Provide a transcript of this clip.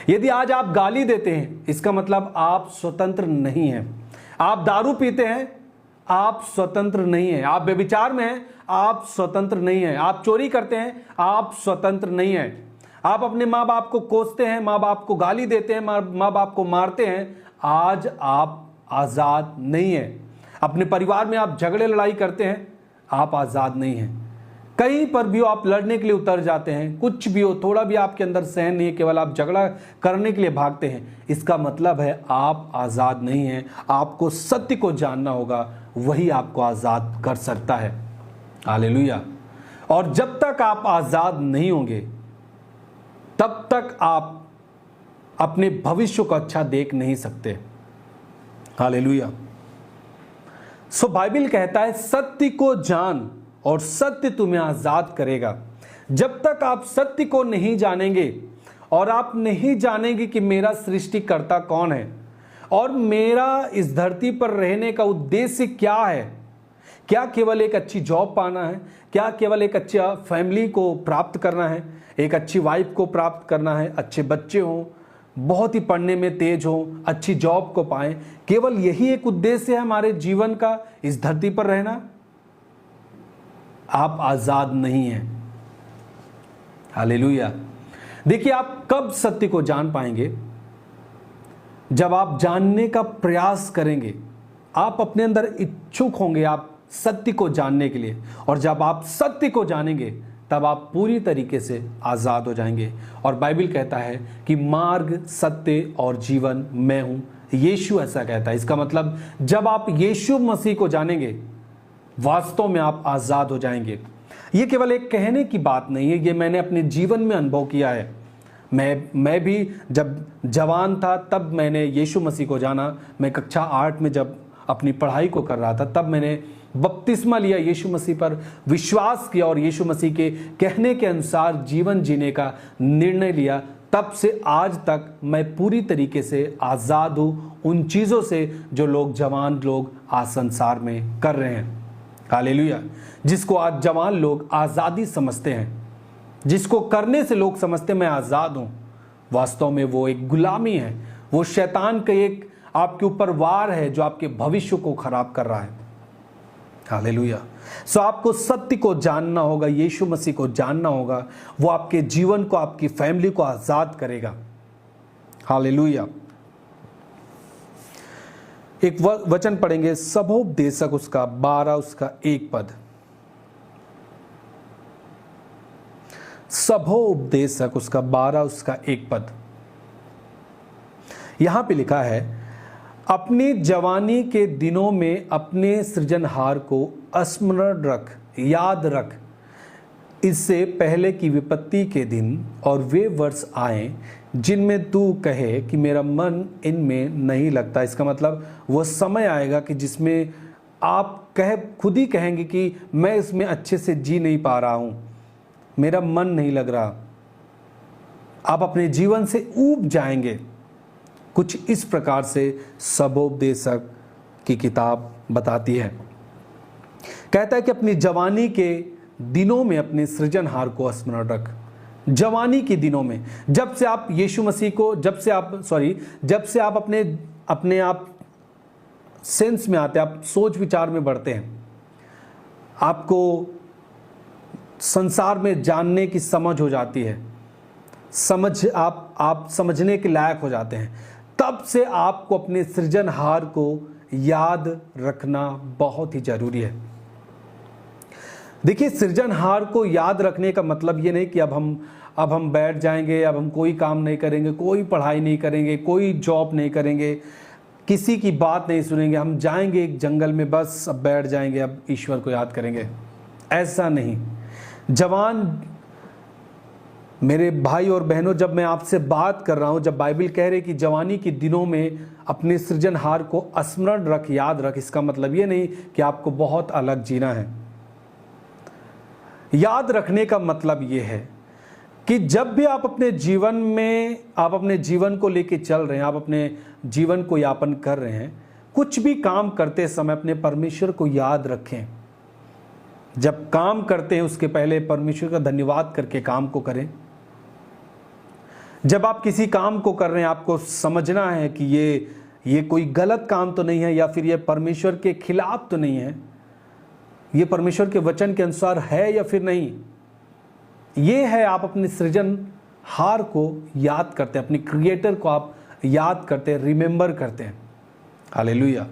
यदि आज आप गाली देते हैं, इसका मतलब आप स्वतंत्र नहीं हैं। आप दारू पीते हैं, आप स्वतंत्र नहीं हैं। आप व्यभिचार में हैं, आप स्वतंत्र नहीं हैं। आप चोरी करते हैं, आप स्वतंत्र नहीं हैं। आप अपने माँ बाप को कोसते हैं, माँ बाप को गाली देते हैं, माँ बाप को मारते हैं, आज आप आजाद नहीं हैं। अपने परिवार में आप झगड़े लड़ाई करते हैं, आप आजाद नहीं हैं। कहीं पर भी आप लड़ने के लिए उतर जाते हैं, कुछ भी हो, थोड़ा भी आपके अंदर सहन नहीं है, केवल आप झगड़ा करने के लिए भागते हैं, इसका मतलब है आप आजाद नहीं हैं। आपको सत्य को जानना होगा, वही आपको आजाद कर सकता है। हालेलुया। और जब तक आप आजाद नहीं होंगे, तब तक आप अपने भविष्य को अच्छा देख नहीं सकते। हालेलुया। सो बाइबल कहता है सत्य को जान और सत्य तुम्हें आजाद करेगा। जब तक आप सत्य को नहीं जानेंगे और आप नहीं जानेंगे कि मेरा सृष्टिकर्ता कौन है और मेरा इस धरती पर रहने का उद्देश्य क्या है, क्या केवल एक अच्छी जॉब पाना है, क्या केवल एक अच्छा फैमिली को प्राप्त करना है, एक अच्छी वाइफ को प्राप्त करना है, अच्छे बच्चे हों, बहुत ही पढ़ने में तेज हो, अच्छी जॉब को पाएं, केवल यही एक उद्देश्य है हमारे जीवन का, इस धरती पर रहना? आप आजाद नहीं हैं। हालेलुया। देखिए, आप कब सत्य को जान पाएंगे? जब आप जानने का प्रयास करेंगे, आप अपने अंदर इच्छुक होंगे आप सत्य को जानने के लिए, और जब आप सत्य को जानेंगे तब आप पूरी तरीके से आजाद हो जाएंगे। और बाइबल कहता है कि मार्ग, सत्य और जीवन मैं हूं। यीशु ऐसा कहता है। इसका मतलब जब आप यीशु मसीह को जानेंगे, वास्तव में आप आजाद हो जाएंगे। ये केवल एक कहने की बात नहीं है, ये मैंने अपने जीवन में अनुभव किया है। मैं भी जब जवान था तब मैंने यीशु मसीह को जाना। मैं कक्षा 8 में जब अपनी पढ़ाई को कर रहा था, तब मैंने बपतिस्मा लिया, यीशु मसीह पर विश्वास किया और यीशु मसीह के कहने के अनुसार जीवन जीने का निर्णय लिया। तब से आज तक मैं पूरी तरीके से आज़ाद हूँ उन चीज़ों से जो लोग, जवान लोग आज संसार में कर रहे हैं। हालेलुया। जिसको आज जवान लोग आज़ादी समझते हैं, जिसको करने से लोग समझते हैं मैं आज़ाद हूँ, वास्तव में वो एक गुलामी है। वो शैतान का एक आपके ऊपर वार है जो आपके भविष्य को खराब कर रहा है। हालेलुया। सो आपको सत्य को जानना होगा, यीशु मसीह को जानना होगा। वो आपके जीवन को, आपकी फैमिली को आजाद करेगा। हालेलुया। एक वचन पढ़ेंगे, सभोपदेशक उसका 12 उसका 1 पद। सभोपदेशक उसका 12 उसका 1 पद। यहां पे लिखा है, अपनी जवानी के दिनों में अपने सृजनहार को स्मरण रख, याद रख, इससे पहले कि विपत्ति के दिन और वे वर्ष आए जिनमें तू कहे कि मेरा मन इनमें नहीं लगता। इसका मतलब वो समय आएगा कि जिसमें आप खुद ही कहेंगे कि मैं इसमें अच्छे से जी नहीं पा रहा हूँ, मेरा मन नहीं लग रहा। आप अपने जीवन से ऊब जाएंगे। कुछ इस प्रकार से सभोपदेशक की किताब बताती है। कहता है कि अपनी जवानी के दिनों में अपने सृजनहार को स्मरण रख। जवानी के दिनों में, जब से आप यीशु मसीह को, जब से आप अपने आप सेंस में आते हैं, आप सोच विचार में बढ़ते हैं, आपको संसार में जानने की समझ हो जाती है, आप समझने के लायक हो जाते हैं, तब से आपको अपने सृजनहार को याद रखना बहुत ही जरूरी है। देखिए, सृजनहार को याद रखने का मतलब ये नहीं कि अब हम बैठ जाएंगे, अब हम कोई काम नहीं करेंगे, कोई पढ़ाई नहीं करेंगे, कोई जॉब नहीं करेंगे, किसी की बात नहीं सुनेंगे, हम जाएंगे एक जंगल में, बस अब बैठ जाएंगे, अब ईश्वर को याद करेंगे। ऐसा नहीं। जवान मेरे भाई और बहनों, जब मैं आपसे बात कर रहा हूं, जब बाइबल कह रही कि जवानी के दिनों में अपने सृजनहार को स्मरण रख, याद रख, इसका मतलब ये नहीं कि आपको बहुत अलग जीना है। याद रखने का मतलब ये है कि जब भी आप अपने जीवन में, आप अपने जीवन को लेके चल रहे हैं, आप अपने जीवन को यापन कर रहे हैं, कुछ भी काम करते समय अपने परमेश्वर को याद रखें। जब काम करते हैं उसके पहले परमेश्वर का धन्यवाद करके काम को करें। जब आप किसी काम को कर रहे हैं, आपको समझना है कि ये कोई गलत काम तो नहीं है, या फिर ये परमेश्वर के खिलाफ तो नहीं है, ये परमेश्वर के वचन के अनुसार है या फिर नहीं। ये है, आप अपने सृजनहार को याद करते हैं, अपने क्रिएटर को आप याद करते हैं, रिमेंबर करते हैं। हालेलुया।